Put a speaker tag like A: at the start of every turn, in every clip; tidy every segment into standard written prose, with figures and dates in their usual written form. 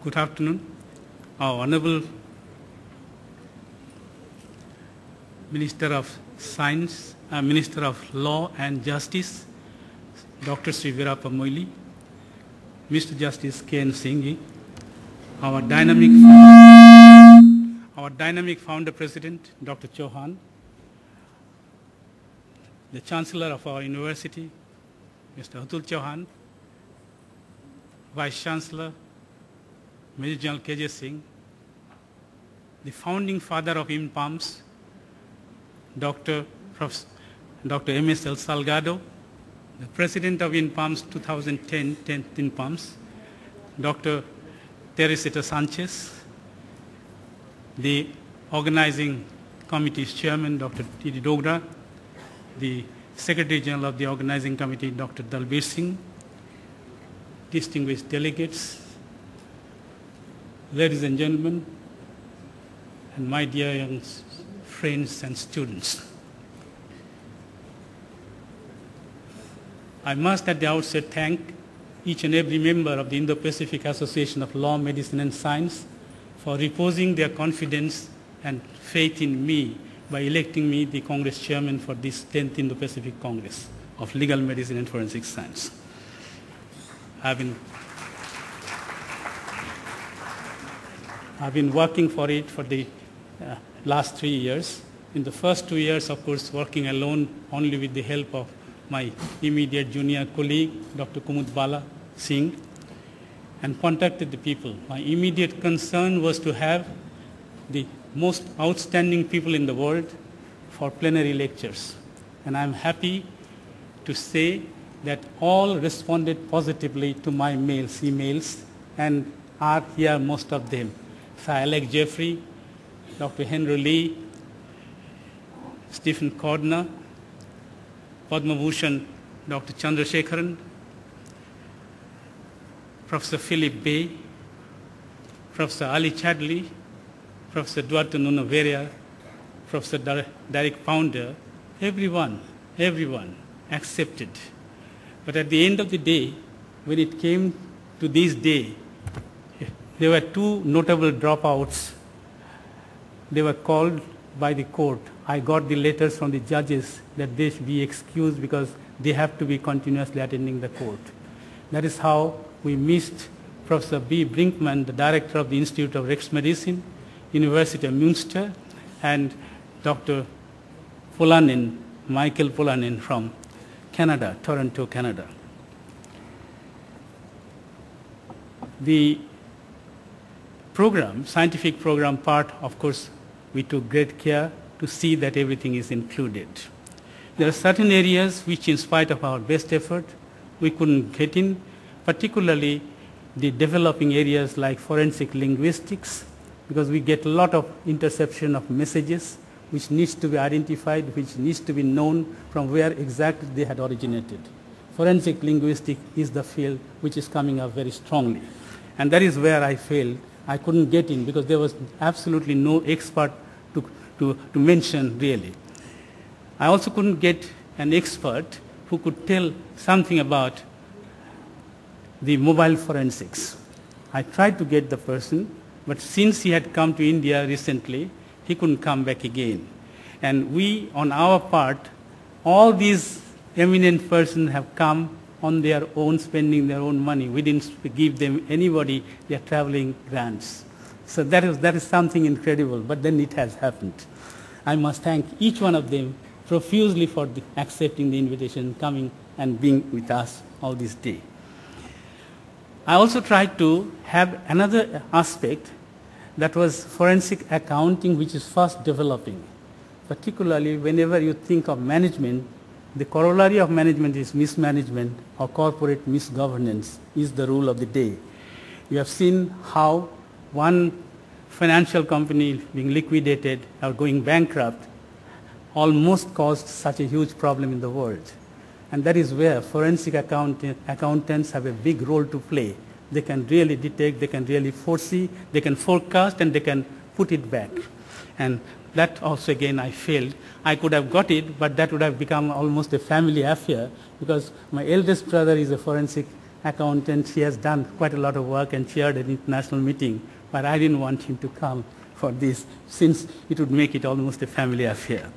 A: Good afternoon. Our Honorable Minister of Science, Minister of Law and Justice, Dr. Sri Virappa Moily, Mr. Justice K.N. Singhi, our dynamic founder president, Dr. Chauhan, the Chancellor of our university, Mr. Atul Chauhan, Vice Chancellor, Major General K.J. Singh, the founding father of INPALMS, Dr. M.S.L. Salgado, the President of INPALMS 2010 10th INPALMS, Dr. Teresita Sanchez, the organizing committee's chairman, Dr. T.D. Dogra, the Secretary General of the organizing committee, Dr. Dalbir Singh, distinguished delegates, ladies and gentlemen, and my dear young friends and students. I must at the outset thank each and every member of the Indo-Pacific Association of Law, Medicine and Science for reposing their confidence and faith in me by electing me the Congress Chairman for this 10th Indo-Pacific Congress of Legal Medicine and Forensic Science. I've been working for it for the last 3 years. In the first 2 years, of course, working alone only with the help of my immediate junior colleague, Dr. Kumud Bala Singh, and contacted the people. My immediate concern was to have the most outstanding people in the world for plenary lectures. And I'm happy to say that all responded positively to my emails, and are here, most of them. Sir Alex Jeffrey, Dr. Henry Lee, Stephen Cordner, Padma Bhushan, Dr. Chandrasekharan, Professor Philip Bay, Professor Ali Chadley, Professor Duarte Nuno Veria, Professor Derek Pounder, everyone accepted. But at the end of the day, when it came to this day, there were two notable dropouts. They were called by the court. I got the letters from the judges that they should be excused because they have to be continuously attending the court. That is how we missed Professor B. Brinkman, the director of the Institute of Rex Medicine, University of Münster, and Dr. Polanin, Michael Polanin from Canada, Toronto, Canada. The program, scientific program part, of course, we took great care to see that everything is included. There are certain areas which, in spite of our best effort, we couldn't get in, particularly the developing areas like forensic linguistics, because we get a lot of interception of messages which needs to be identified, which needs to be known from where exactly they had originated. Forensic linguistics is the field which is coming up very strongly. And that is where I failed. I couldn't get in because there was absolutely no expert to mention really. I also couldn't get an expert who could tell something about the mobile forensics. I tried to get the person, but since he had come to India recently, he couldn't come back again. And we, on our part, all these eminent persons have come on their own, spending their own money. We didn't give them anybody their traveling grants. So that is something incredible, but then it has happened. I must thank each one of them profusely for accepting the invitation, coming and being with us all this day. I also tried to have another aspect, that was forensic accounting, which is fast developing. Particularly whenever you think of management, the corollary of management is mismanagement or corporate misgovernance is the rule of the day. You have seen how one financial company being liquidated or going bankrupt almost caused such a huge problem in the world. And that is where forensic accountants have a big role to play. They can really detect, they can really foresee, they can forecast, and they can put it back. And that also, again, I failed. I could have got it, but that would have become almost a family affair because my eldest brother is a forensic accountant. He has done quite a lot of work and chaired an international meeting, but I didn't want him to come for this since it would make it almost a family affair.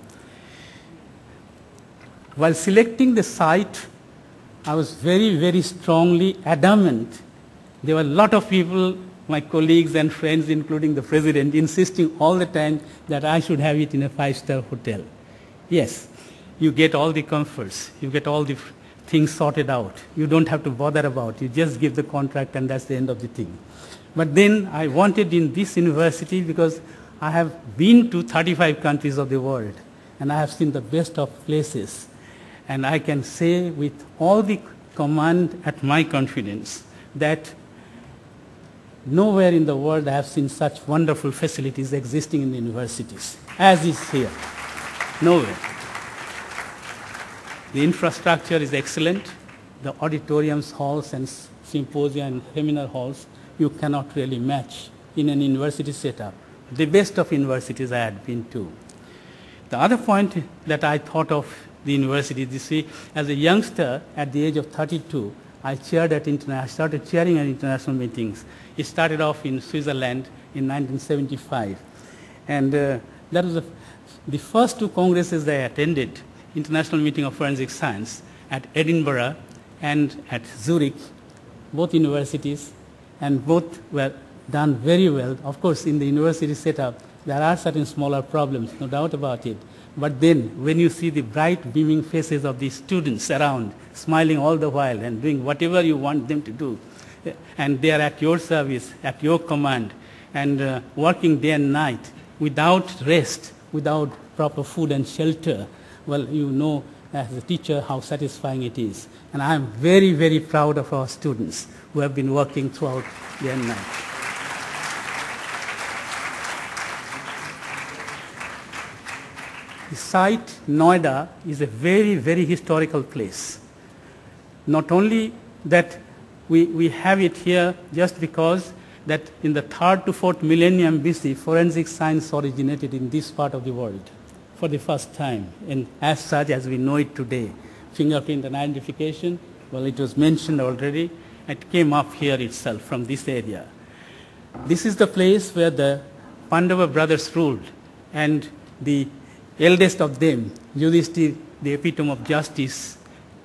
A: While selecting the site, I was very, very strongly adamant. There were a lot of people, my colleagues and friends, including the president, insisting all the time that I should have it in a 5-star hotel. Yes, you get all the comforts, you get all the things sorted out. You don't have to bother about it. You just give the contract and that's the end of the thing. But then I wanted in this university because I have been to 35 countries of the world and I have seen the best of places. And I can say with all the command at my confidence that nowhere in the world I have seen such wonderful facilities existing in the universities as is here. Nowhere. The infrastructure is excellent. The auditoriums, halls, and symposia and seminar halls you cannot really match in an university setup. The best of universities I had been to. The other point that I thought of the university, you see, as a youngster at the age of 32, I started chairing at international meetings. It started off in Switzerland in 1975. And that was the first 2 congresses that I attended, International Meeting of Forensic Science, at Edinburgh and at Zurich, both universities, and both were done very well. Of course, in the university setup, there are certain smaller problems, no doubt about it. But then, when you see the bright, beaming faces of these students around, smiling all the while and doing whatever you want them to do, and they are at your service, at your command, and working day and night without rest, without proper food and shelter, well, you know as a teacher how satisfying it is. And I am very, very proud of our students who have been working throughout day and night. The site, Noida, is a very, very historical place. Not only that we have it here just because that in the 3rd to 4th millennium BC, forensic science originated in this part of the world for the first time, and as such as we know it today. Fingerprint identification, well, it was mentioned already. It came up here itself from this area. This is the place where the Pandava brothers ruled, and the eldest of them, Yudhishthira, the epitome of justice,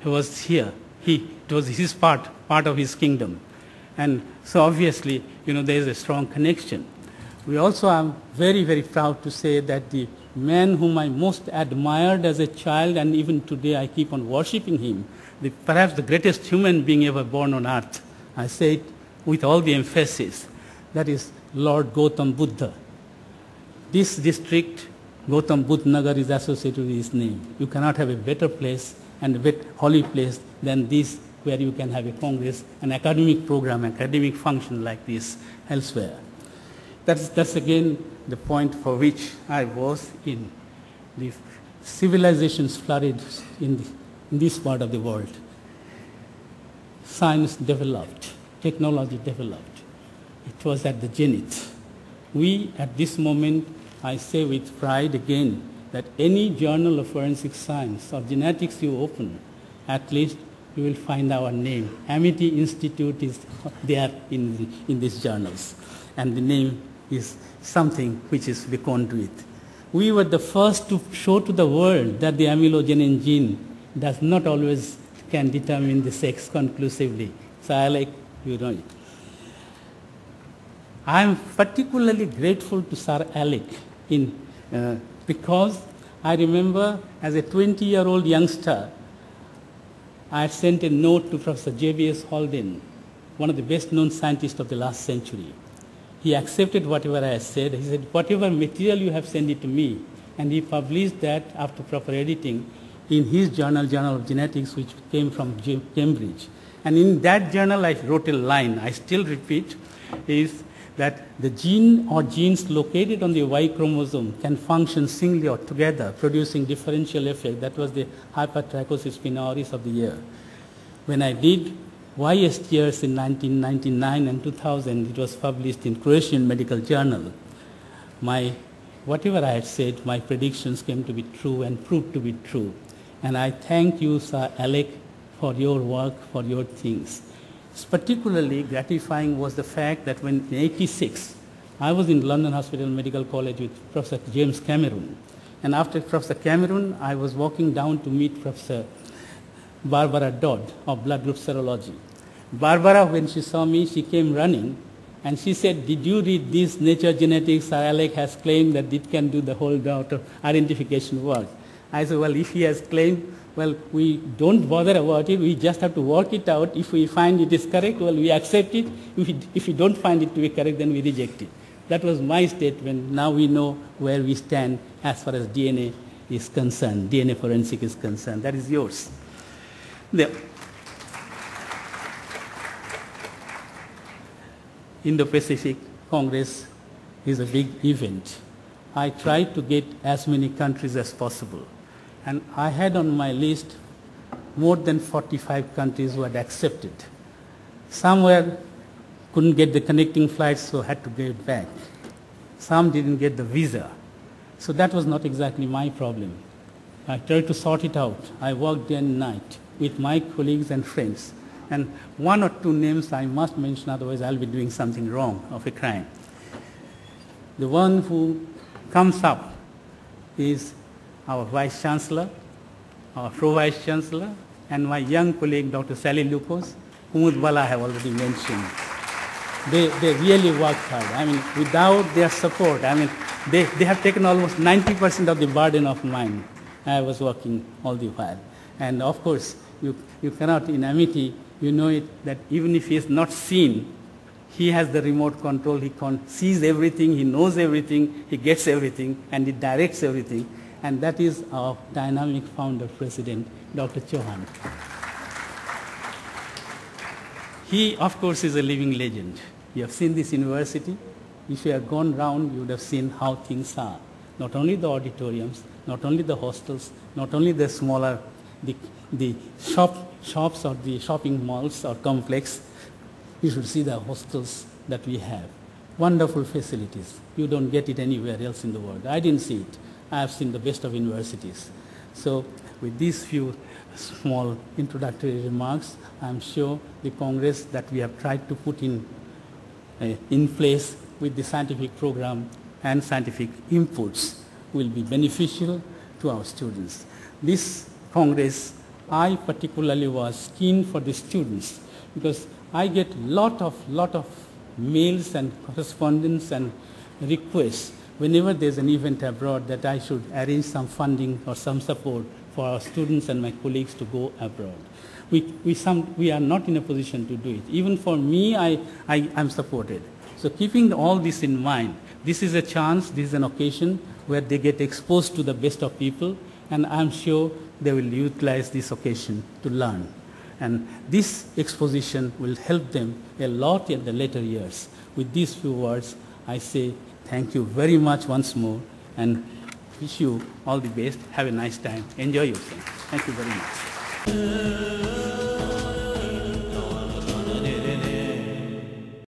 A: was here. It was his part of his kingdom. And so obviously, there is a strong connection. We also are very, very proud to say that the man whom I most admired as a child, and even today I keep on worshipping him, perhaps the greatest human being ever born on earth, I say it with all the emphasis, that is Lord Gautam Buddha. This district, Gautam Buddha Nagar, is associated with his name. You cannot have a better place and a better holy place than this, where you can have a congress, an academic program, academic function like this elsewhere. That's again the point for which I was in. The civilizations flourished in this part of the world. Science developed, technology developed. It was at the zenith. We, at this moment, I say with pride again, that any journal of forensic science or genetics you open, at least you will find our name. Amity Institute is there in these journals, and the name is something which is beckoned to it. We were the first to show to the world that the amylogenin gene does not always can determine the sex conclusively. So Alec, you know it. I am particularly grateful to Sir Alec because I remember as a 20-year-old youngster, I had sent a note to Professor J.B.S. Halden, one of the best-known scientists of the last century. He accepted whatever I had said. He said, whatever material you have sent it to me. And he published that after proper editing in his journal, Journal of Genetics, which came from Cambridge. And in that journal, I wrote a line, I still repeat, is that the gene or genes located on the Y chromosome can function singly or together, producing differential effect. That was the hypertrichosis spinaris of the year. When I did YSTRs in 1999 and 2000, it was published in Croatian Medical Journal. Whatever I had said, my predictions came to be true and proved to be true. And I thank you, Sir Alec, for your work, for your things. particularly gratifying was the fact that when in 86, I was in London Hospital Medical College with Professor James Cameron. And after Professor Cameron, I was walking down to meet Professor Barbara Dodd of blood group serology. Barbara, when she saw me, she came running and she said, "Did you read this Nature Genetics? Sir Alec has claimed that it can do the whole daughter identification work." I said, "Well, if he has claimed, well, we don't bother about it. We just have to work it out. If we find it is correct, well, we accept it. If we don't find it to be correct, then we reject it." That was my statement. Now we know where we stand as far as DNA is concerned, DNA forensic is concerned. That is yours. The Indo-Pacific Congress is a big event. I tried to get as many countries as possible. And I had on my list more than 45 countries who had accepted. Some couldn't get the connecting flights, so had to give it back. Some didn't get the visa. So that was not exactly my problem. I tried to sort it out. I worked day and night with my colleagues and friends. And one or two names I must mention, otherwise I'll be doing something wrong, of a crime. The one who comes up is our Vice Chancellor, our Pro-Vice Chancellor, and my young colleague, Dr. Sally Lupos, whom I have already mentioned. They really worked hard. I mean, without their support, I mean, they have taken almost 90% of the burden of mine. I was working all the while. And of course, you cannot, in Amity, you know it, that even if he is not seen, he has the remote control. He sees everything, he knows everything, he gets everything, and he directs everything. And that is our dynamic founder, President, Dr. Chauhan. He, of course, is a living legend. You have seen this university. If you have gone round, you would have seen how things are. Not only the auditoriums, not only the hostels, not only the smaller, the shops or the shopping malls or complex. You should see the hostels that we have. Wonderful facilities. You don't get it anywhere else in the world. I didn't see it. I have seen the best of universities. So with these few small introductory remarks, I'm sure the Congress that we have tried to put in place with the scientific program and scientific inputs will be beneficial to our students. This Congress, I particularly was keen for the students because I get lot of mails and correspondence and requests whenever there's an event abroad that I should arrange some funding or some support for our students and my colleagues to go abroad. We are not in a position to do it. Even for me, I'm supported. So keeping all this in mind, this is a chance, this is an occasion where they get exposed to the best of people, and I'm sure they will utilize this occasion to learn. And this exposition will help them a lot in the later years. With these few words, I say thank you very much once more and wish you all the best. Have a nice time. Enjoy yourself. Thank you very much.